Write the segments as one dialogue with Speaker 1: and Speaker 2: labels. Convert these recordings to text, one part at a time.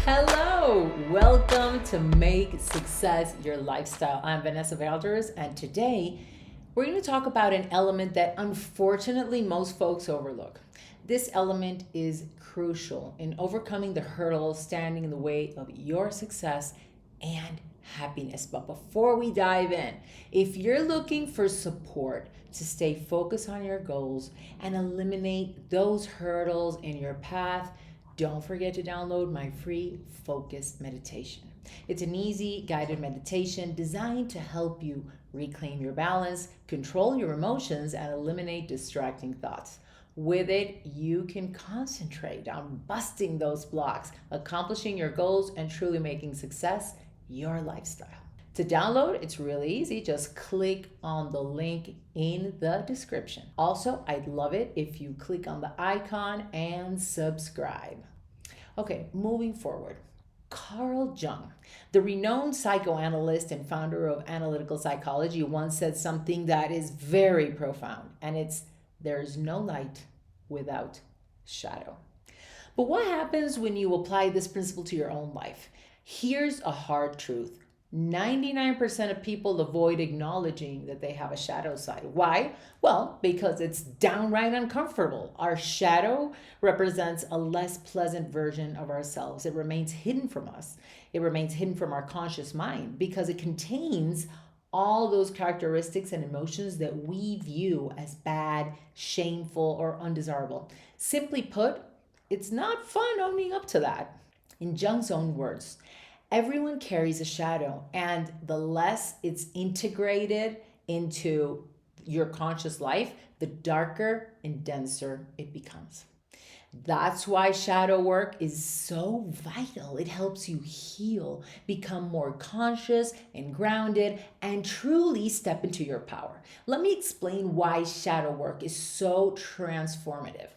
Speaker 1: Hello, welcome to Make Success Your Lifestyle. I'm Vanessa Valders, and today we're going to talk about an element that unfortunately most folks overlook. This element is crucial in overcoming the hurdles standing in the way of your success and happiness. But before we dive in, if you're looking for support to stay focused on your goals and eliminate those hurdles in your path, don't forget to download my free focus meditation. It's an easy guided meditation designed to help you reclaim your balance, control your emotions, and eliminate distracting thoughts. With it, you can concentrate on busting those blocks, accomplishing your goals, and truly making success your lifestyle. To download, it's really easy. Just click on the link in the description. Also, I'd love it if you click on the icon and subscribe. Okay, moving forward. Carl Jung, the renowned psychoanalyst and founder of analytical psychology, once said something that is very profound, and it's there's no light without shadow. But what happens when you apply this principle to your own life? Here's a hard truth. 99% of people avoid acknowledging that they have a shadow side. Why? Well, because it's downright uncomfortable. Our shadow represents a less pleasant version of ourselves. It remains hidden from us. It remains hidden from our conscious mind because it contains all those characteristics and emotions that we view as bad, shameful, or undesirable. Simply put, it's not fun owning up to that. In Jung's own words, everyone carries a shadow, and the less it's integrated into your conscious life, the darker and denser it becomes. That's why shadow work is so vital. It helps you heal, become more conscious and grounded, and truly step into your power. Let me explain why shadow work is so transformative.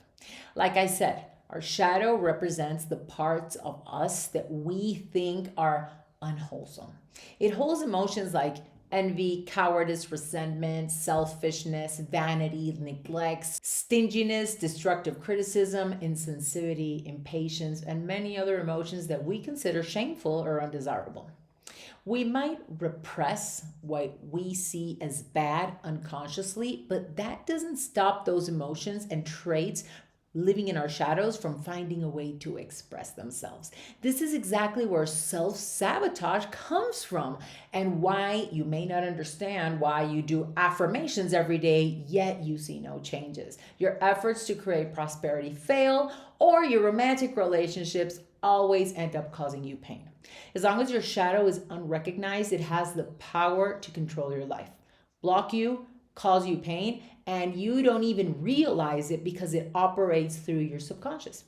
Speaker 1: Like I said, our shadow represents the parts of us that we think are unwholesome. It holds emotions like envy, cowardice, resentment, selfishness, vanity, neglect, stinginess, destructive criticism, insensitivity, impatience, and many other emotions that we consider shameful or undesirable. We might repress what we see as bad unconsciously, but that doesn't stop those emotions and traits living in our shadows from finding a way to express themselves. This is exactly where self sabotage comes from, and why you may not understand why you do affirmations every day, yet you see no changes. Your efforts to create prosperity fail, or your romantic relationships always end up causing you pain. As long as your shadow is unrecognized, it has the power to control your life, block you, cause you pain, and you don't even realize it because it operates through your subconscious.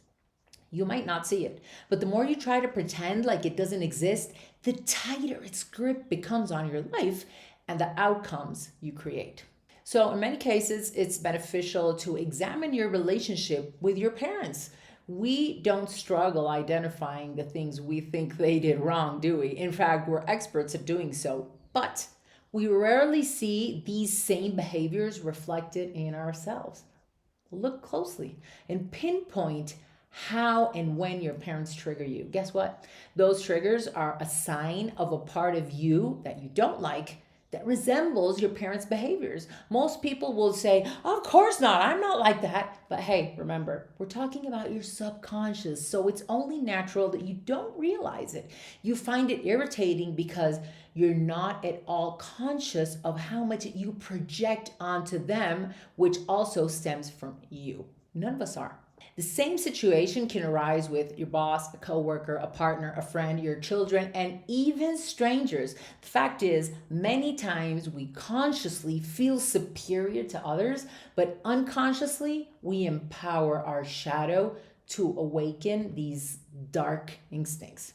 Speaker 1: You might not see it, but the more you try to pretend like it doesn't exist, the tighter its grip becomes on your life and the outcomes you create. So, in many cases, it's beneficial to examine your relationship with your parents. We don't struggle identifying the things we think they did wrong, do we? In fact, we're experts at doing so. But we rarely see these same behaviors reflected in ourselves. Look closely and pinpoint how and when your parents trigger you. Guess what? Those triggers are a sign of a part of you that you don't like that resembles your parents' behaviors. Most people will say, "Of course not, I'm not like that." But hey, remember, we're talking about your subconscious, so it's only natural that you don't realize it. You find it irritating because you're not at all conscious of how much you project onto them, which also stems from you. None of us are. The same situation can arise with your boss, a coworker, a partner, a friend, your children, and even strangers. The fact is, many times we consciously feel superior to others, but unconsciously we empower our shadow to awaken these dark instincts.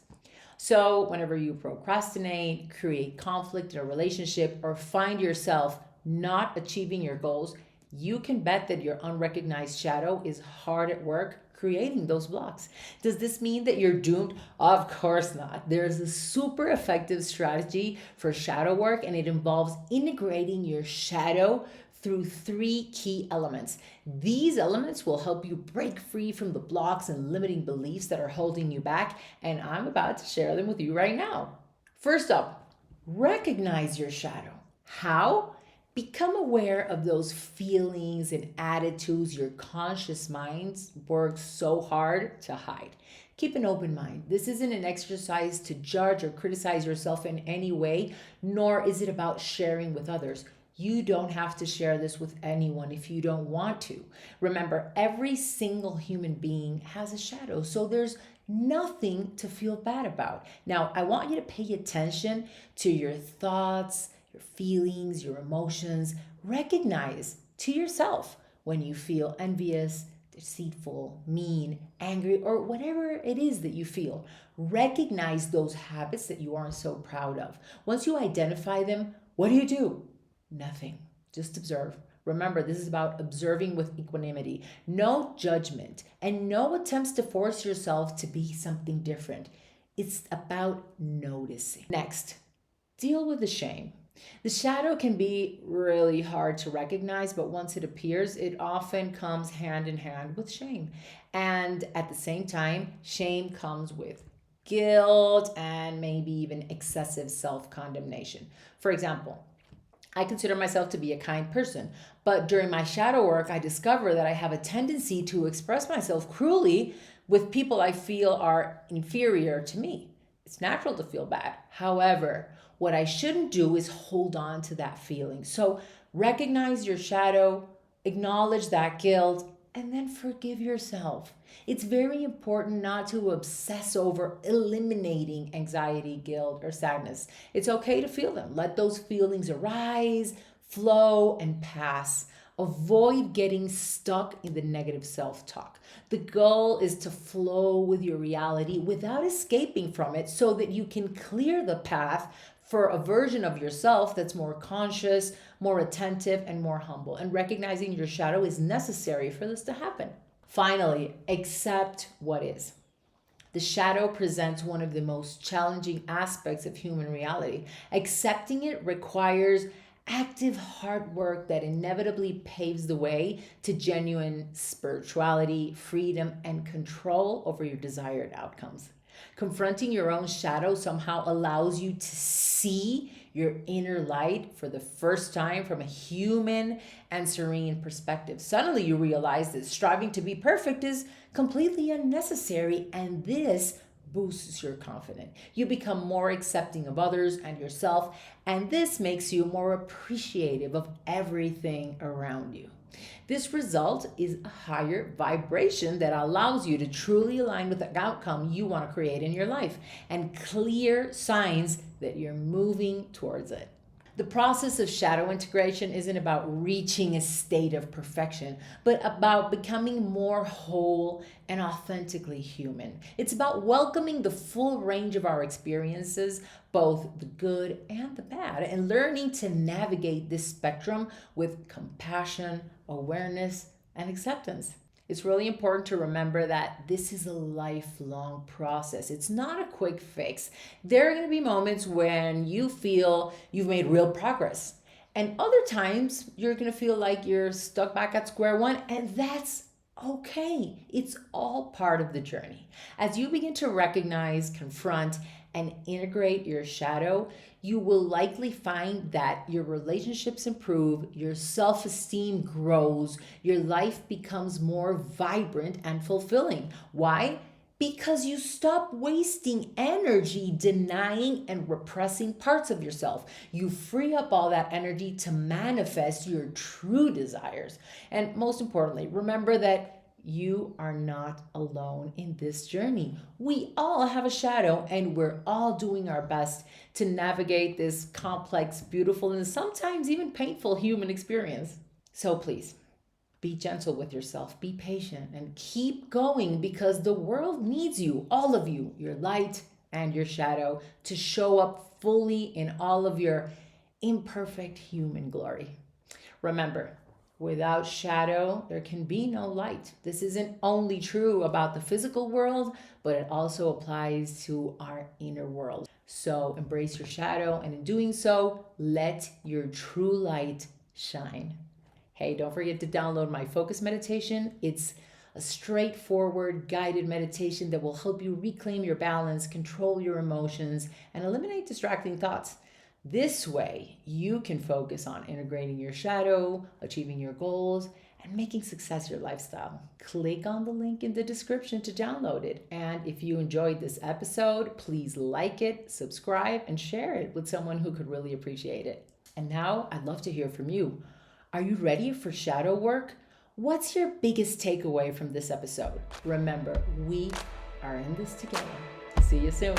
Speaker 1: So, whenever you procrastinate, create conflict in a relationship, or find yourself not achieving your goals, you can bet that your unrecognized shadow is hard at work creating those blocks. Does this mean that you're doomed? Of course not. There's a super effective strategy for shadow work, and it involves integrating your shadow through three key elements. These elements will help you break free from the blocks and limiting beliefs that are holding you back, and I'm about to share them with you right now. First up, recognize your shadow. How? Become aware of those feelings and attitudes your conscious mind works so hard to hide. Keep an open mind. This isn't an exercise to judge or criticize yourself in any way, nor is it about sharing with others. You don't have to share this with anyone if you don't want to. Remember, every single human being has a shadow, so there's nothing to feel bad about. Now, I want you to pay attention to your thoughts, your feelings, your emotions. Recognize to yourself when you feel envious, deceitful, mean, angry, or whatever it is that you feel. Recognize those habits that you aren't so proud of. Once you identify them, what do? Nothing. Just observe. Remember, this is about observing with equanimity, no judgment, and no attempts to force yourself to be something different. It's about noticing. Next, deal with the shame. The shadow can be really hard to recognize, but once it appears, it often comes hand in hand with shame. And at the same time, shame comes with guilt and maybe even excessive self condemnation. For example, I consider myself to be a kind person, but during my shadow work, I discover that I have a tendency to express myself cruelly with people I feel are inferior to me. It's natural to feel bad. However, what I shouldn't do is hold on to that feeling. So recognize your shadow, acknowledge that guilt, and then forgive yourself. It's very important not to obsess over eliminating anxiety, guilt, or sadness. It's okay to feel them. Let those feelings arise, flow, and pass. Avoid getting stuck in the negative self talk. The goal is to flow with your reality without escaping from it so that you can clear the path for a version of yourself that's more conscious, more attentive, and more humble. And recognizing your shadow is necessary for this to happen. Finally, accept what is. The shadow presents one of the most challenging aspects of human reality. Accepting it requires active hard work that inevitably paves the way to genuine spirituality, freedom, and control over your desired outcomes. Confronting your own shadow somehow allows you to see your inner light for the first time from a human and serene perspective. Suddenly, you realize that striving to be perfect is completely unnecessary, and this boosts your confidence. You become more accepting of others and yourself, and this makes you more appreciative of everything around you. This result is a higher vibration that allows you to truly align with the outcome you want to create in your life and clear signs that you're moving towards it. The process of shadow integration isn't about reaching a state of perfection, but about becoming more whole and authentically human. It's about welcoming the full range of our experiences, both the good and the bad, and learning to navigate this spectrum with compassion, awareness, and acceptance. It's really important to remember that this is a lifelong process. It's not a quick fix. There are going to be moments when you feel you've made real progress, and other times you're going to feel like you're stuck back at square one, and that's okay. It's all part of the journey. As you begin to recognize, confront, and integrate your shadow, you will likely find that your relationships improve, your self esteem grows, your life becomes more vibrant and fulfilling. Why? Because you stop wasting energy denying and repressing parts of yourself. You free up all that energy to manifest your true desires. And most importantly, remember that you are not alone in this journey. We all have a shadow, and we're all doing our best to navigate this complex, beautiful, and sometimes even painful human experience. So please, be gentle with yourself, be patient, and keep going because the world needs you, all of you, your light and your shadow, to show up fully in all of your imperfect human glory. Remember, without shadow, there can be no light. This isn't only true about the physical world, but it also applies to our inner world. So embrace your shadow, and in doing so, let your true light shine. Hey, don't forget to download my focus meditation. It's a straightforward guided meditation that will help you reclaim your balance, control your emotions, and eliminate distracting thoughts. This way, you can focus on integrating your shadow, achieving your goals, and making success your lifestyle. Click on the link in the description to download it. And if you enjoyed this episode, please like it, subscribe, and share it with someone who could really appreciate it. And now I'd love to hear from you. Are you ready for shadow work? What's your biggest takeaway from this episode? Remember, we are in this together. See you soon.